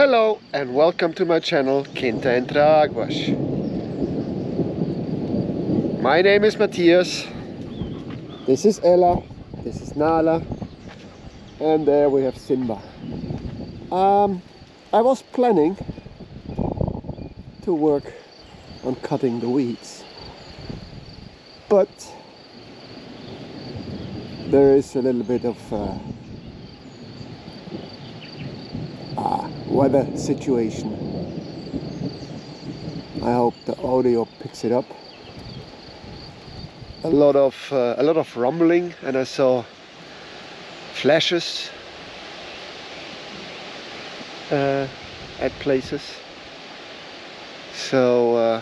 Hello and welcome to my channel Quinta Entre Águas. My name is Matthias. This is Ella. This is Nala. And there we have Simba. I was planning to work on cutting the weeds, but there is a little bit of weather situation. I hope the audio picks it up. A lot of rumbling, and I saw flashes at places. So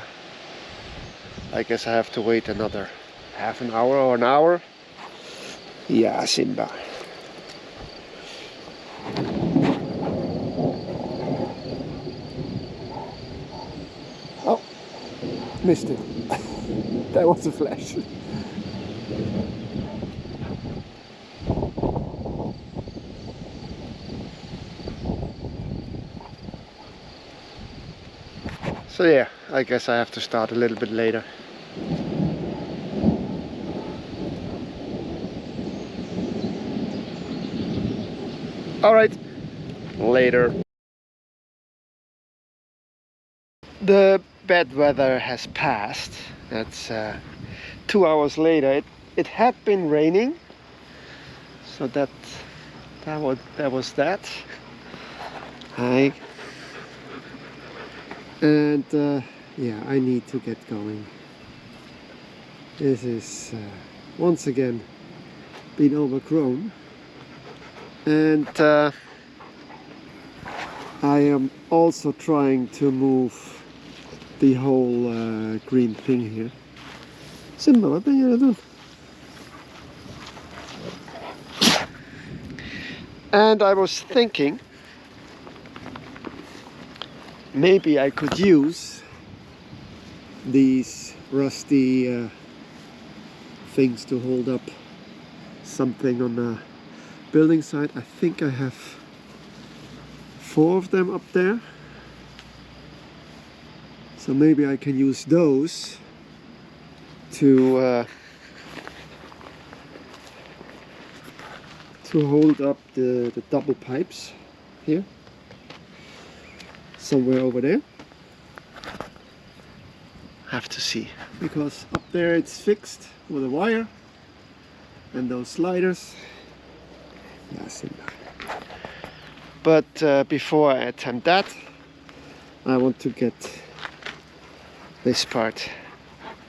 I guess I have to wait another half an hour or an hour. Yeah, Simba. Oh, missed it. That was a flash. So yeah, I guess I have to start a little bit later. Alright, later. The bad weather has passed. That's 2 hours later. It had been raining, so that was that. Hi. And yeah, I need to get going. This is once again been overgrown, and I am also trying to move the whole green thing here. Simba, wat ben je aan het doen? And I was thinking maybe I could use these rusty things to hold up something on the building site. I think I have 4 of them up there. So maybe I can use those to hold up the double pipes here, somewhere over there. Have to see, because up there it's fixed with a wire and those sliders. Yes, but before I attempt that, I want to get this part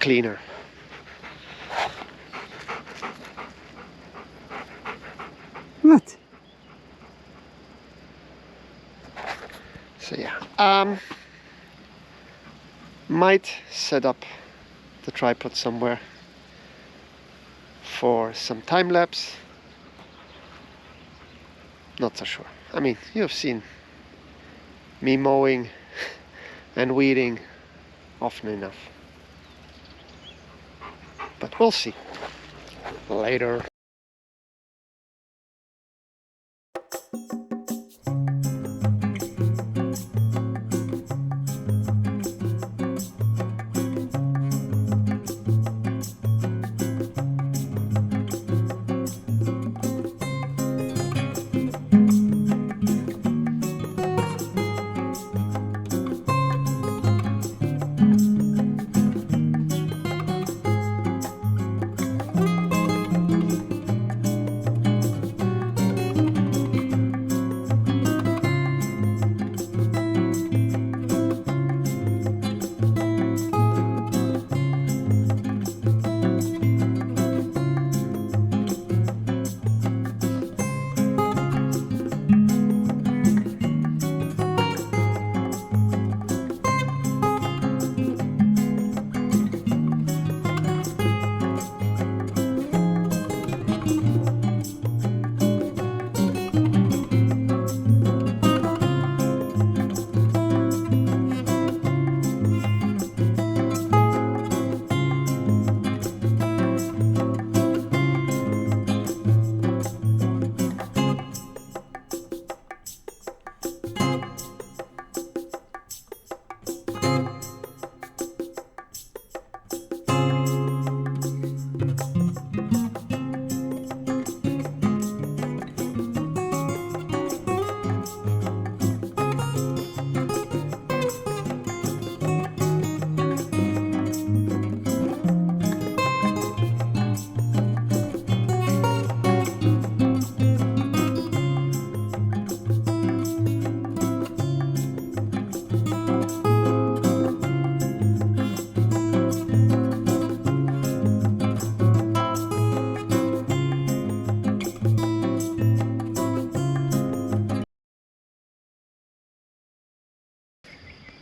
cleaner. What? So yeah, might set up the tripod somewhere for some time lapse. Not so sure. I mean, you've seen me mowing and weeding often enough, but we'll see later.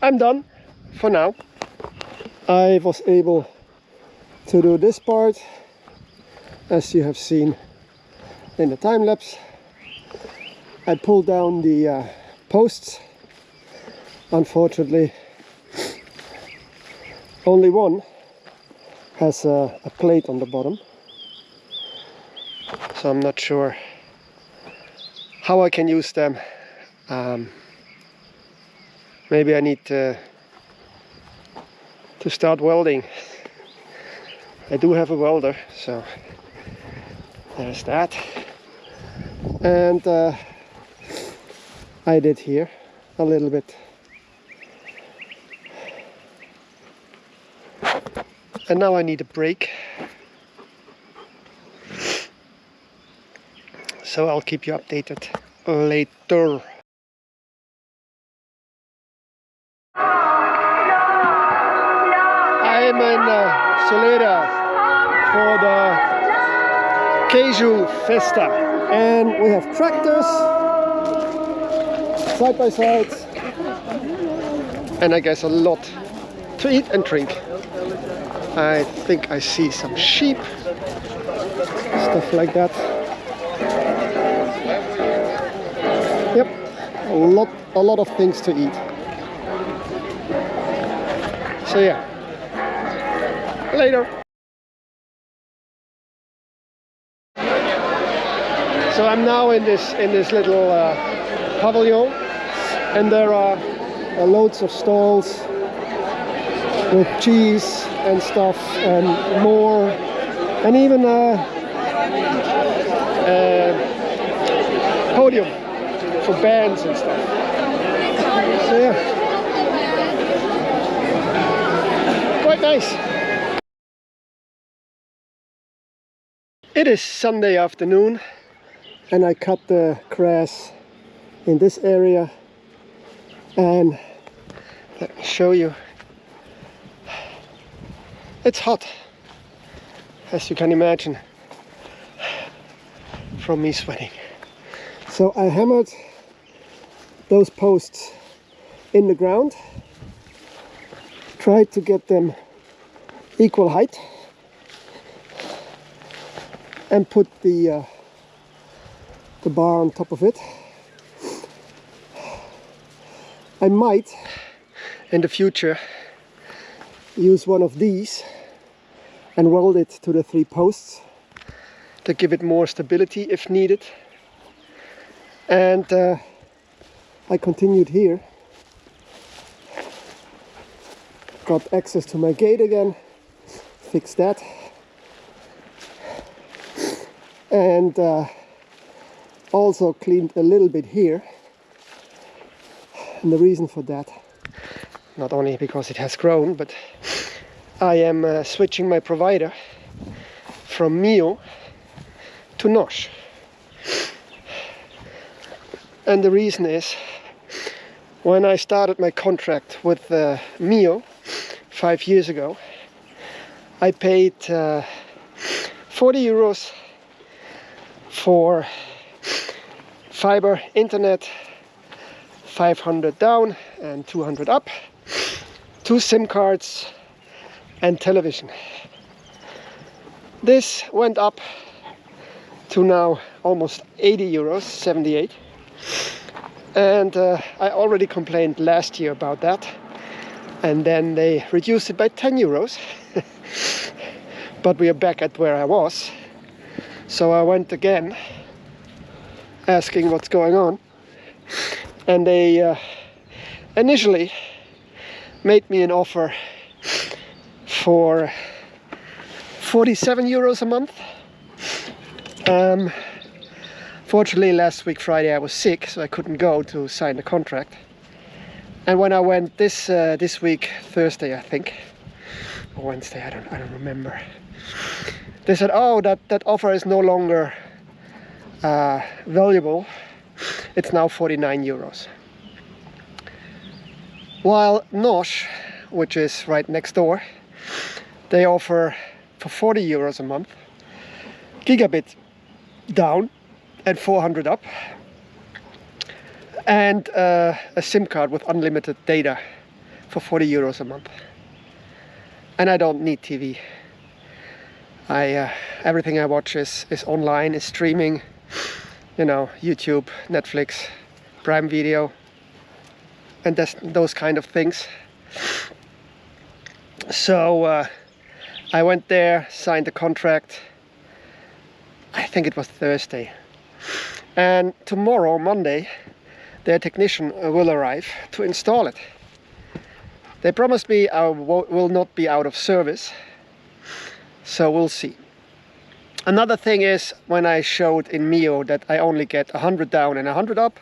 I'm done for now. I was able to do this part, as you have seen in the time lapse. I pulled down the posts. Unfortunately, only one has a plate on the bottom, so I'm not sure how I can use them. Maybe I need to start welding. I do have a welder, so there's that. And I did here a little bit. And now I need a break. So I'll keep you updated later. I'm in Soalheira for the Queijo Festa, and we have tractors side by side, and I guess a lot to eat and drink. I think I see some sheep, stuff like that. Yep, a lot of things to eat. So yeah, later. So I'm now in this little pavilion, and there are loads of stalls with cheese and stuff and more, and even a podium for bands and stuff. So yeah, quite nice. It is Sunday afternoon, and I cut the grass in this area, and let me show you. It's hot, as you can imagine from me sweating. So I hammered those posts in the ground, tried to get them equal height, and put the bar on top of it. I might in the future use one of these and weld it to the 3 posts to give it more stability if needed. And I continued here, got access to my gate again, fixed that, and also cleaned a little bit here. And the reason for that, not only because it has grown, but I am switching my provider from Mio to Nosh. And the reason is, when I started my contract with Mio 5 years ago, I paid 40 euros for fiber internet, 500 down and 200 up, 2 SIM cards and television. This went up to now almost 80 euros, 78. And I already complained last year about that, and then they reduced it by 10 euros. But we are back at where I was. So I went again asking what's going on, and they initially made me an offer for 47 euros a month. Fortunately, last week Friday I was sick, so I couldn't go to sign the contract. And when I went this week, Thursday I think, or Wednesday, I don't remember, they said, oh, that offer is no longer valuable. It's now 49 euros. While Nosh, which is right next door, they offer for 40 euros a month, gigabit down and 400 up, and a SIM card with unlimited data for 40 euros a month. And I don't need TV. Everything I watch is online, is streaming, you know, YouTube, Netflix, Prime Video, and those kind of things. So I went there, signed the contract. I think it was Thursday. And tomorrow, Monday, their technician will arrive to install it. They promised me I will not be out of service, so we'll see. Another thing is, when I showed in Mio that I only get 100 down and 100 up,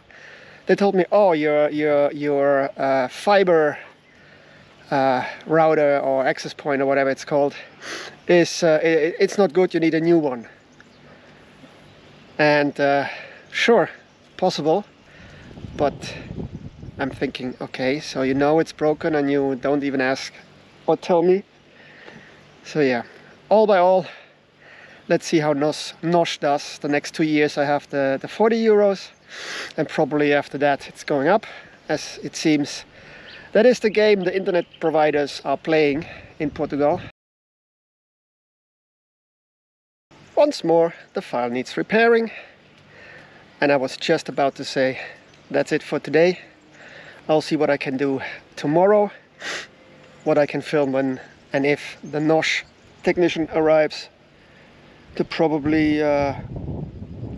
they told me, oh, your fiber router or access point or whatever it's called is it's not good, you need a new one. And sure, possible, but I'm thinking, okay, so you know it's broken and you don't even ask or tell me. So yeah, all by all, let's see how Nosh does. The next 2 years I have the 40 euros, and probably after that it's going up, as it seems that is the game the internet providers are playing in Portugal. Once more, the file needs repairing, and I was just about to say that's it for today. I'll see what I can do tomorrow, what I can film when and if the Nosh technician arrives to probably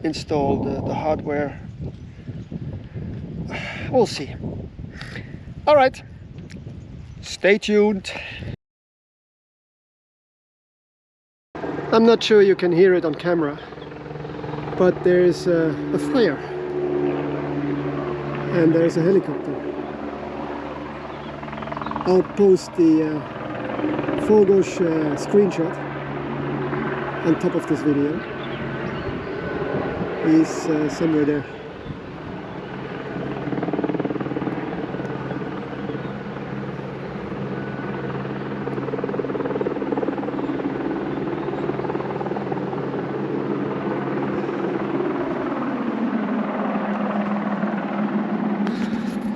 install the hardware. We'll see. All right, stay tuned. I'm not sure you can hear it on camera, but there's a fire and there's a helicopter. I'll post the photos screenshot on top of this video. He's somewhere there.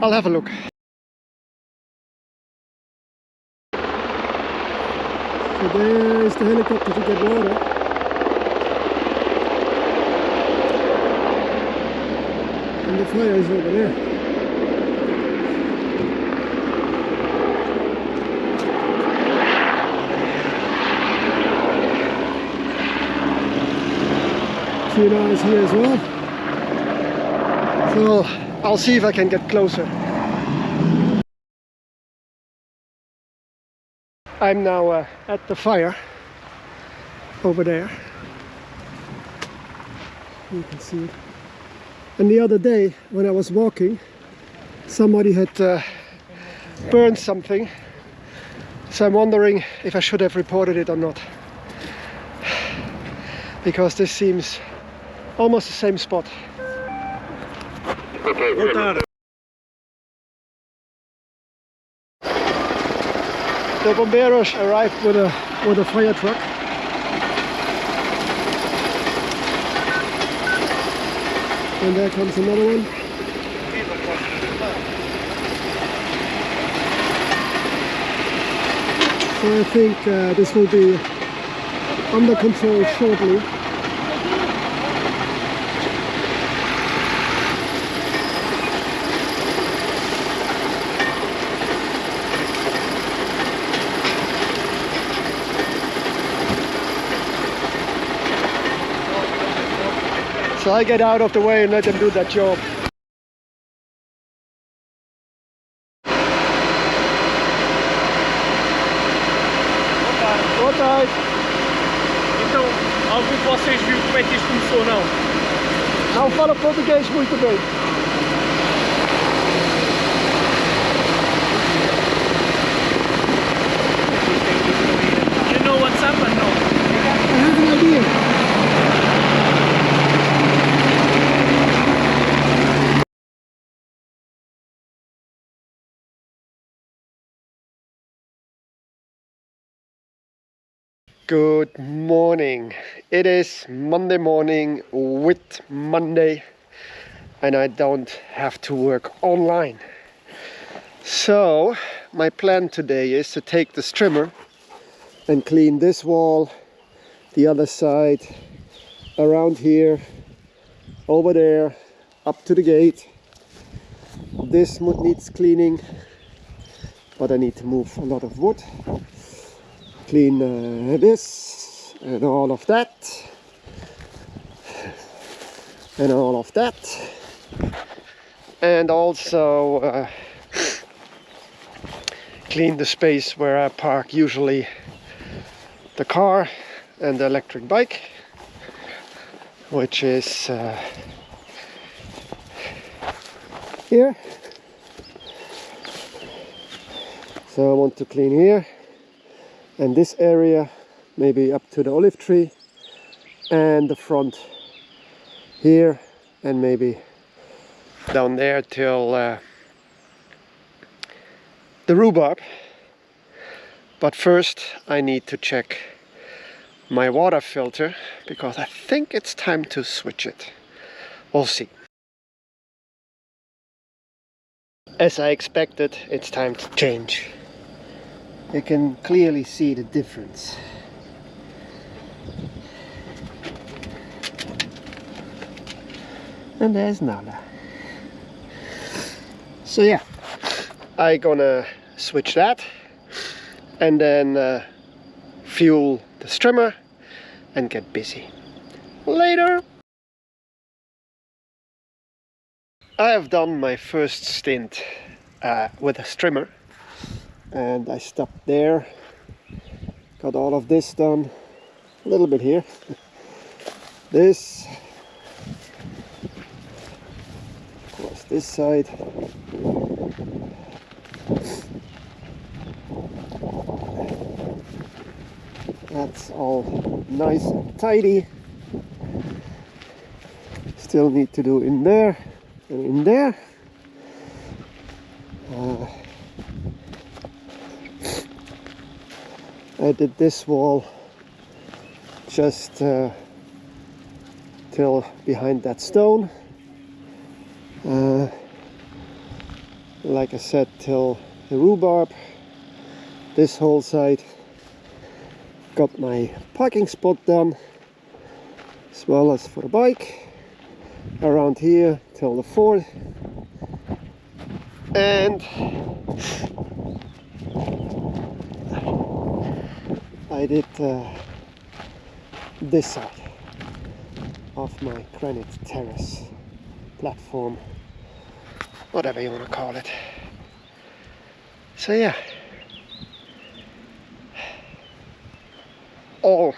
I'll have a look. So there is the helicopter to get water. And the fire is over there. Feira is here as well. So I'll see if I can get closer. I'm now at the fire over there. You can see it. And the other day when I was walking, somebody had burned something. So I'm wondering if I should have reported it or not. Because this seems almost the same spot. The bombeiros arrived with a fire truck. And there comes another one. So I think this will be under control shortly. So I get out of the way and let them do that job. Boa tarde. Então, algum de vocês viu como é que isto começou, não? Não fala português muito bem. You know what's happened, no? I have an idea. Good morning. It is Monday morning with Monday, and I don't have to work online. So my plan today is to take the strimmer and clean this wall, the other side, around here, over there, up to the gate. This needs cleaning, but I need to move a lot of wood. Clean this and all of that. And all of that. And also clean the space where I park usually the car and the electric bike, which is here. So I want to clean here and this area, maybe up to the olive tree, and the front here, and maybe down there till the rhubarb. But first I need to check my water filter, because I think it's time to switch it. We'll see. As I expected, it's time to change. You can clearly see the difference. And there's nada. So yeah, I'm gonna switch that and then fuel the strimmer and get busy. Later! I have done my first stint with a strimmer, and I stopped there, got all of this done, a little bit here, this, across this side, that's all nice and tidy. Still need to do in there and in there. I did this wall just till behind that stone. Like I said, till the rhubarb. This whole side. Got my parking spot done, as well as for the bike. Around here till the ford. And I did this side of my granite terrace platform, whatever you want to call it. So yeah, all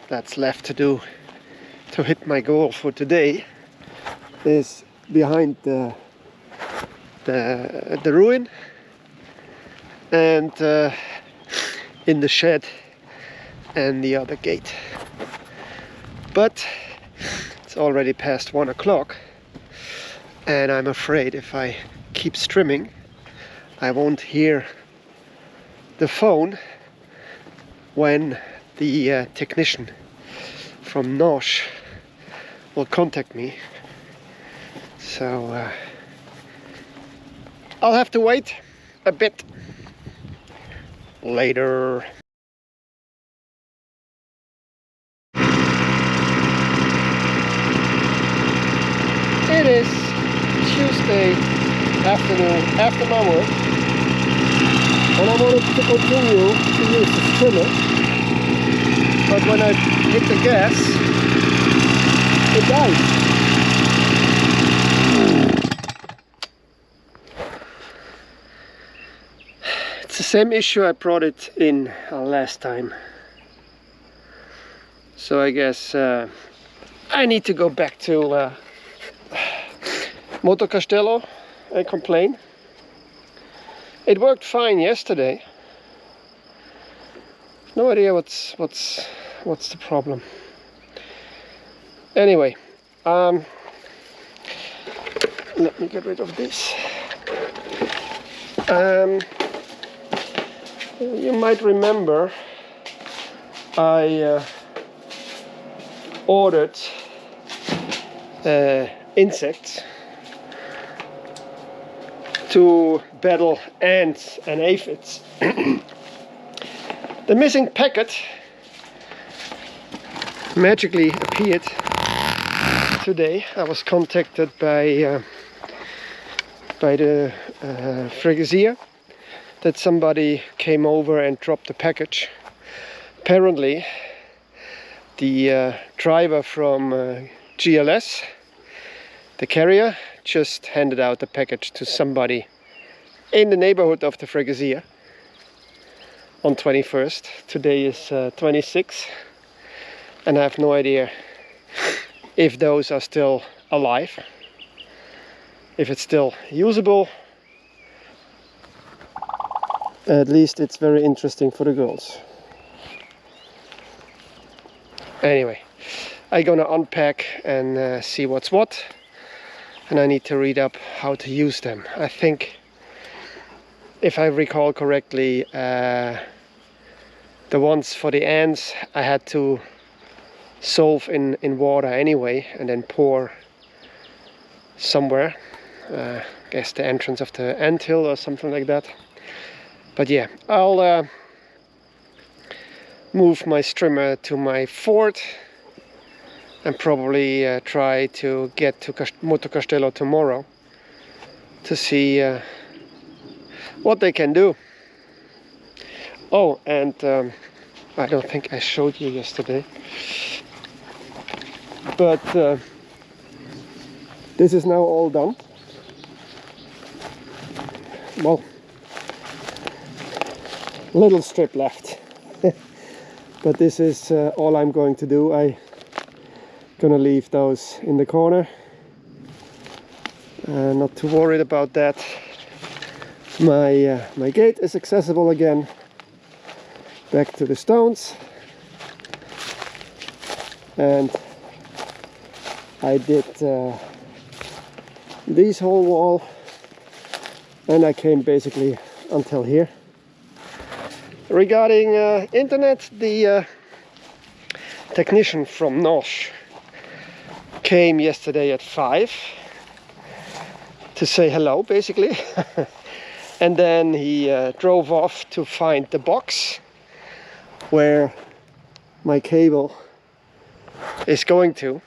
that's left to do to hit my goal for today is behind the ruin and in the shed and the other gate. But it's already past 1 o'clock, and I'm afraid if I keep strimming I won't hear the phone when the technician from Nosh will contact me. So I'll have to wait a bit. Later. It is Tuesday afternoon after my work, and I wanted to continue to use the strimmer, but when I hit the gas, it died. It's the same issue I brought it in last time. So I guess I need to go back to Moto Castello and complain. It worked fine yesterday. No idea what's the problem. Anyway, let me get rid of this. You might remember I ordered insects to battle ants and aphids. The missing packet magically appeared today. I was contacted by the Frigasier that somebody came over and dropped the package. Apparently the driver from GLS, the carrier, just handed out the package to somebody in the neighborhood of the Frigasier on 21st. Today is 26, and I have no idea if those are still alive, if it's still usable. At least it's very interesting for the girls. Anyway, I'm gonna unpack and see what's what, and I need to read up how to use them. I think, if I recall correctly, the ones for the ants I had to solve in water anyway, and then pour somewhere, guess the entrance of the anthill or something like that. But yeah, I'll move my strimmer to my fort and probably try to get to Moto Castello tomorrow to see what they can do. Oh, and I don't think I showed you yesterday, but this is now all done. Well, little strip left. But this is all I'm going to do. I'm gonna leave those in the corner. Not too worried about that. My gate is accessible again. Back to the stones. And I did this whole wall, and I came basically until here. Regarding internet, the technician from Norge came yesterday at 5 to say hello, basically. And then he drove off to find the box where my cable is going to.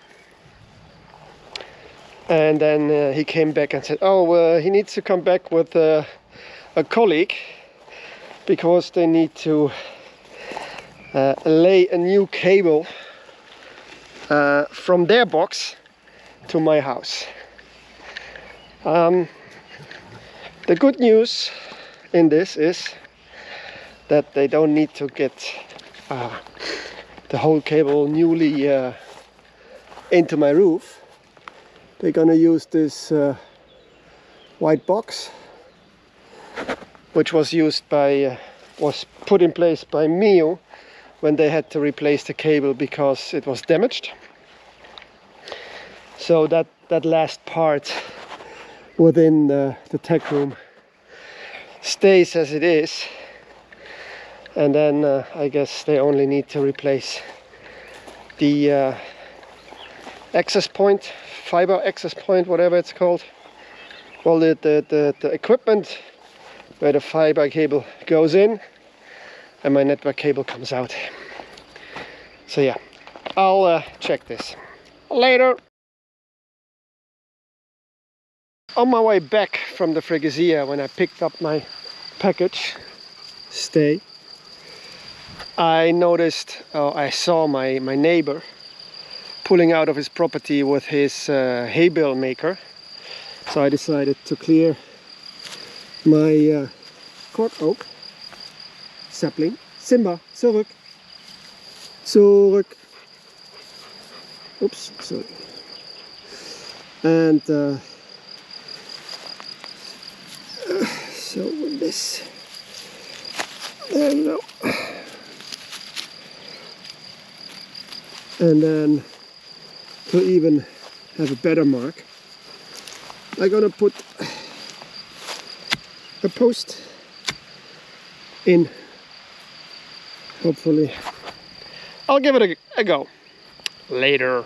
And then he came back and said, oh, he needs to come back with a colleague, because they need to lay a new cable from their box to my house. The good news in this is that they don't need to get the whole cable newly into my roof. They're gonna use this white box, which was used by, was put in place by Mio when they had to replace the cable because it was damaged. So that last part within the tech room stays as it is, and then I guess they only need to replace the access point, fiber access point, whatever it's called. Well, the equipment where the fiber cable goes in and my network cable comes out. So yeah, I'll check this later. On my way back from the Frigasier, when I picked up my package, I noticed, I saw my neighbor pulling out of his property with his hay bale maker. So I decided to clear my cork oak sapling. Simba, zurück. Zurück. Oops, sorry. And so with this, there you go. And then to even have a better mark, I'm gonna put a post in. Hopefully I'll give it a go later.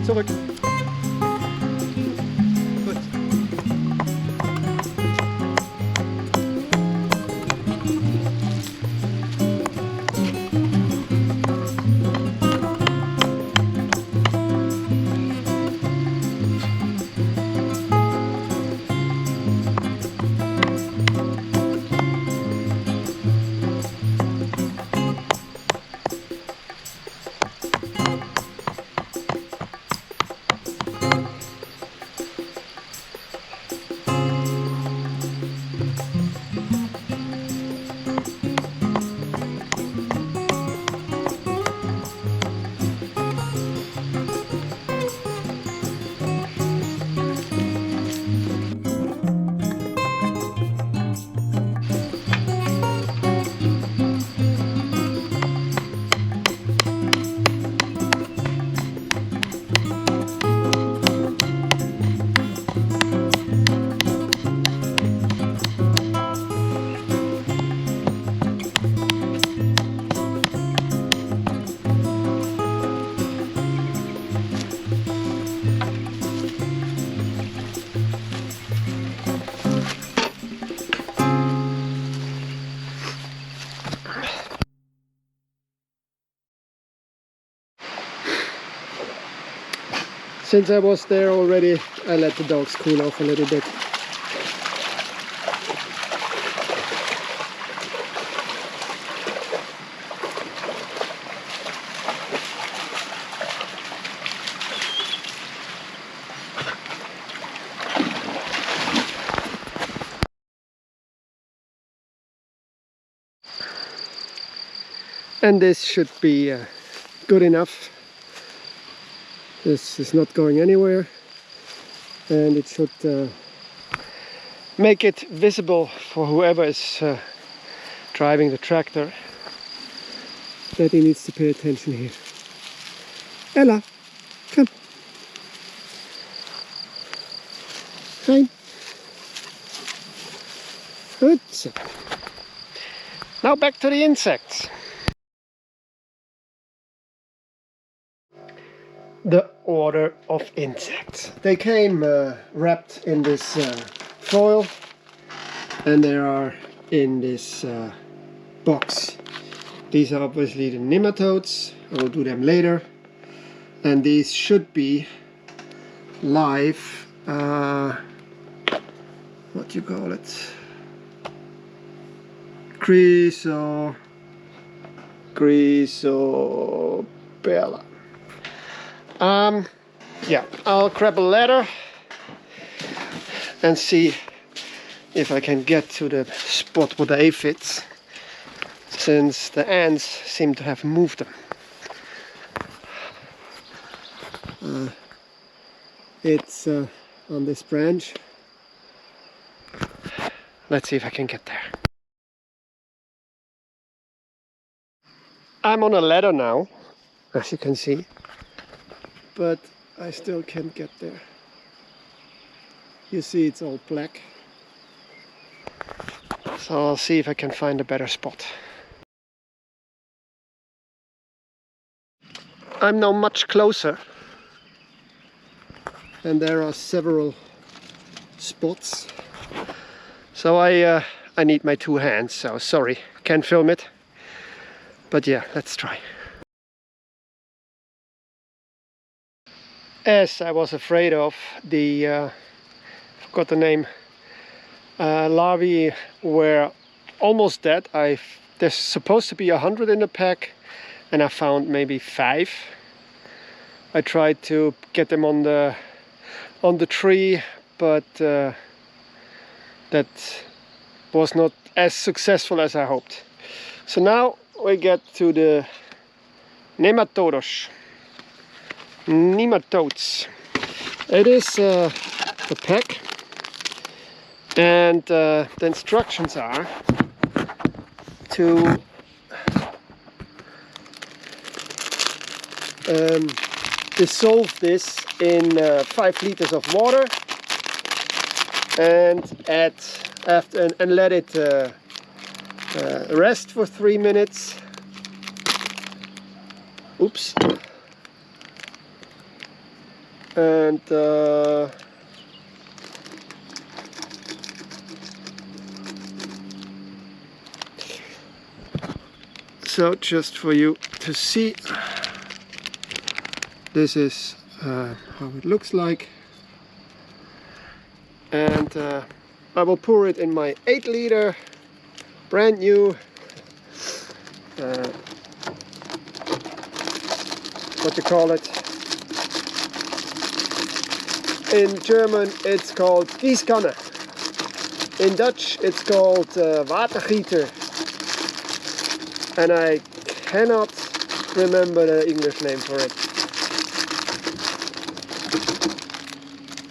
Zurück. Gut. Since I was there already, I let the dogs cool off a little bit. And this should be good enough. This is not going anywhere, and it should make it visible for whoever is driving the tractor that he needs to pay attention here. Ella, come. Fine. Good. Now back to the insects. The order of insects. They came wrapped in this foil, and they are in this box. These are obviously the nematodes. I will do them later. And these should be live, what do you call it? Chrysopella. Yeah, I'll grab a ladder and see if I can get to the spot where the aphids, since the ants seem to have moved them. It's on this branch. Let's see if I can get there. I'm on a ladder now, as you can see, but I still can't get there. You see it's all black. So I'll see if I can find a better spot. I'm now much closer, and there are several spots. So I need my two hands, so sorry, can't film it. But yeah, let's try. As I was afraid of, the forgot the name, larvae were almost dead. There's supposed to be 100 in the pack, and I found maybe 5. I tried to get them on the tree, but that was not as successful as I hoped. So now we get to the nematodes. It is the pack, and the instructions are to dissolve this in 5 liters of water and and let it rest for 3 minutes. Oops. And so just for you to see, this is how it looks like. And I will pour it in my 8-liter brand new what you call it, in German it's called Gießkanne, in Dutch it's called waterfilter, and I cannot remember the English name for it.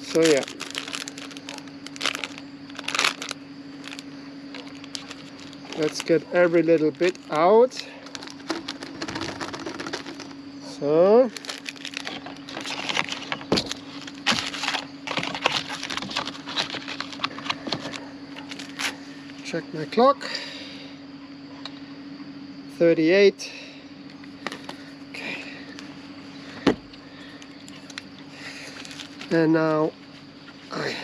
So yeah, let's get every little bit out. So check my clock, 38. Okay, and now I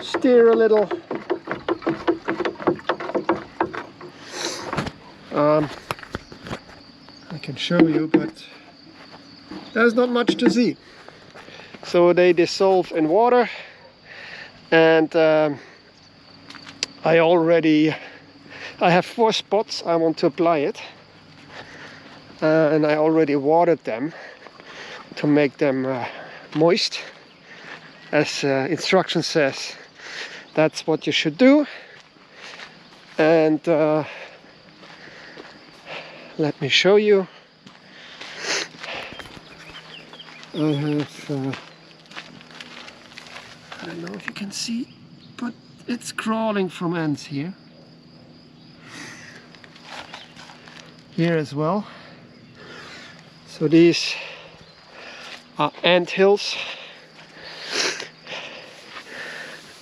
steer a little. I can show you, but there's not much to see. So they dissolve in water, and I have 4 spots I want to apply it, and I already watered them to make them moist, as instruction says. That's what you should do. And let me show you. I have I don't know if you can see, but it's crawling from ants here as well. So these are ant hills,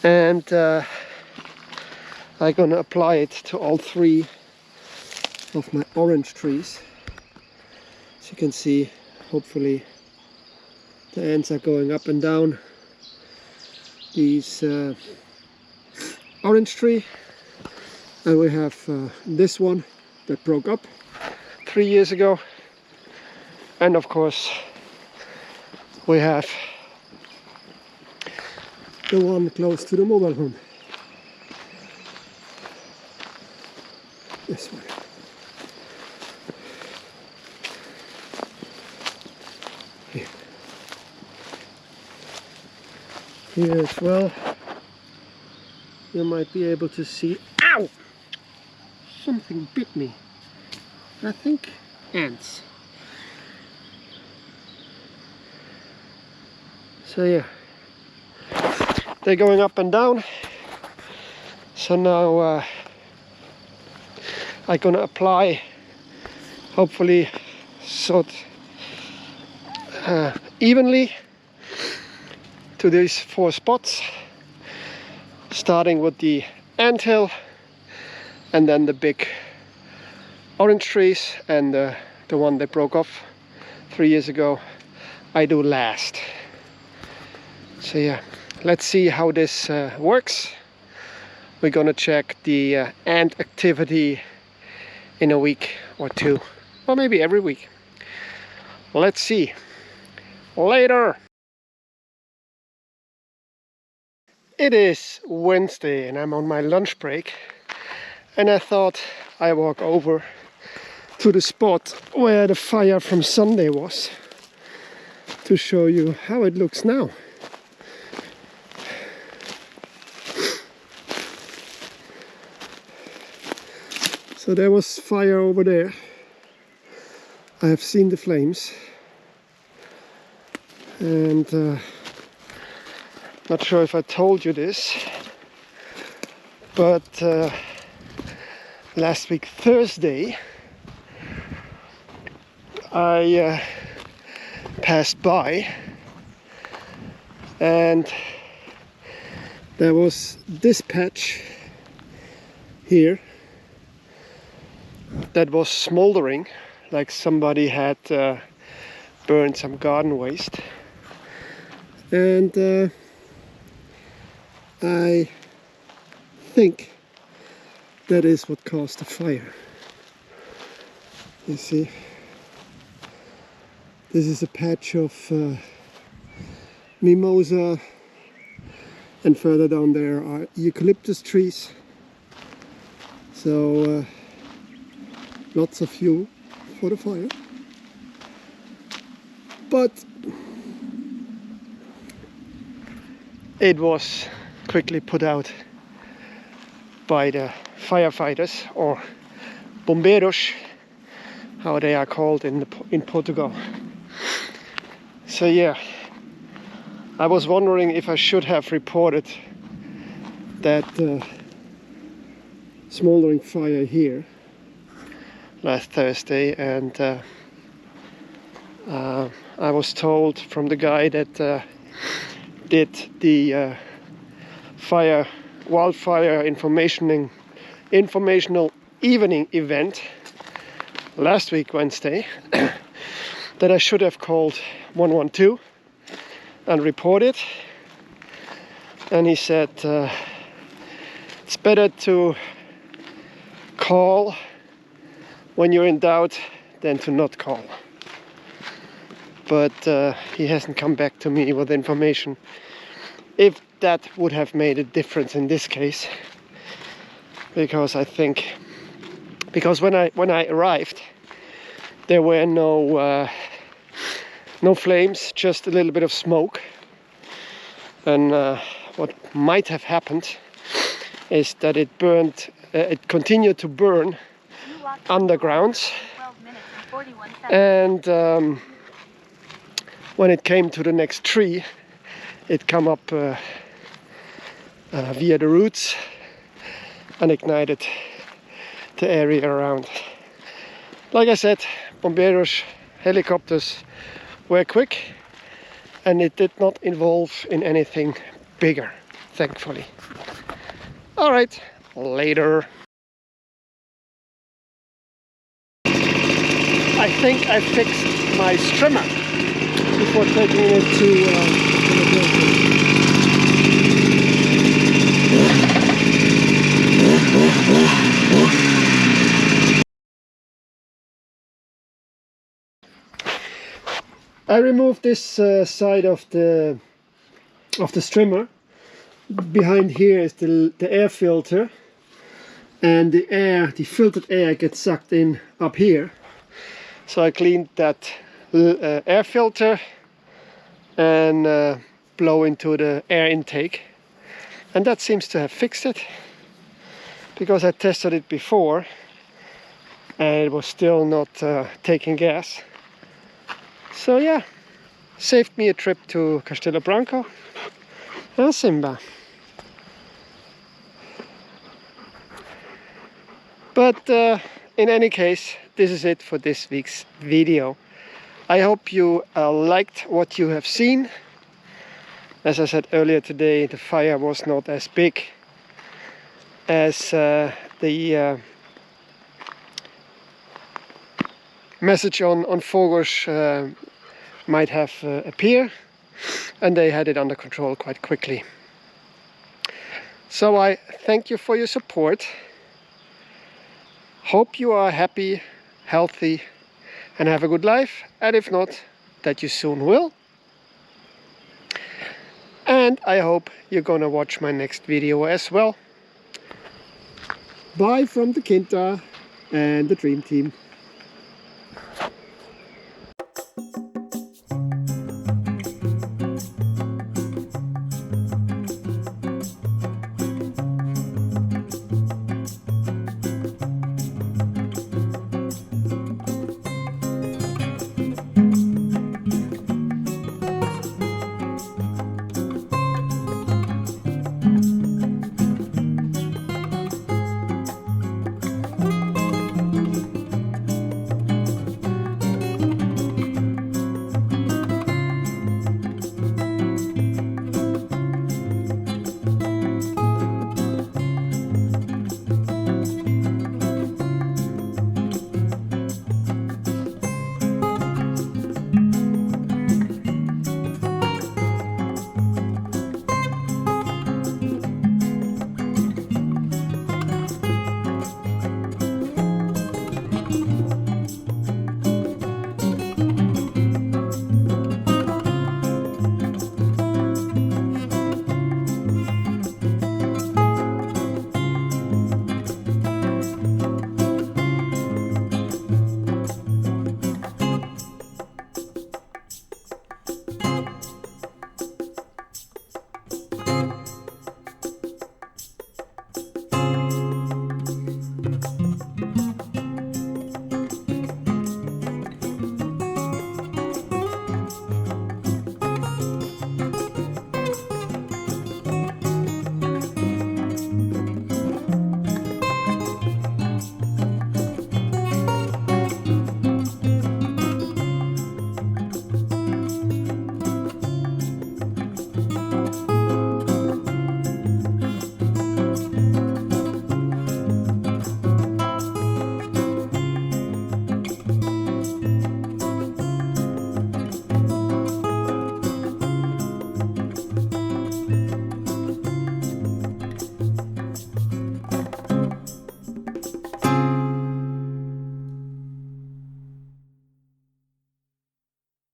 and I'm gonna apply it to all 3 of my orange trees. As you can see, hopefully the ants are going up and down these orange tree, and we have this one that broke up 3 years ago, and of course we have the one close to the mobile home, this one. Here as well, you might be able to see. Ow! Something bit me. I think ants. So yeah, they're going up and down. So now I'm gonna apply, hopefully sort evenly to these 4 spots, starting with the anthill, and then the big orange trees, and the one that broke off 3 years ago I do last. So yeah, let's see how this works. We're gonna check the ant activity in a week or 2, or maybe every week. Let's see. Later. It is Wednesday and I'm on my lunch break, and I thought I walk over to the spot where the fire from Sunday was to show you how it looks now. So there was fire over there. I have seen the flames, and not sure if I told you this, but last week Thursday I passed by, and there was this patch here that was smoldering, like somebody had burned some garden waste. And I think that is what caused the fire. You see, this is a patch of mimosa, and further down there are eucalyptus trees. So lots of fuel for the fire. But it was quickly put out by the firefighters, or bombeiros, how they are called in Portugal. So yeah, I was wondering if I should have reported that smoldering fire here last Thursday, and I was told from the guy that did the wildfire informational evening event last week Wednesday that I should have called 112 and reported, and he said it's better to call when you're in doubt than to not call. But he hasn't come back to me with information if that would have made a difference in this case, because I think, because when I arrived there were no flames, just a little bit of smoke, and what might have happened is that it burned, it continued to burn underground, and when it came to the next tree, it came up via the roots and ignited the area around. Like I said, bombeiros helicopters were quick, and it did not involve in anything bigger, thankfully. All right, later. I think I fixed my strimmer before taking it to the building. I removed this side of the strimmer. Behind here is the air filter, and the filtered air gets sucked in up here. So I cleaned that air filter and blow into the air intake, and that seems to have fixed it, because I tested it before and it was still not taking gas. So yeah, saved me a trip to Castelo Branco and Simba. But in any case, this is it for this week's video. I hope you liked what you have seen. As I said earlier today, the fire was not as big as the message on Fogos might have appear, and they had it under control quite quickly. So I thank you for your support. Hope you are happy, healthy, and have a good life, and if not, that you soon will. And I hope you're gonna watch my next video as well. Bye from the Quinta and the Dream Team.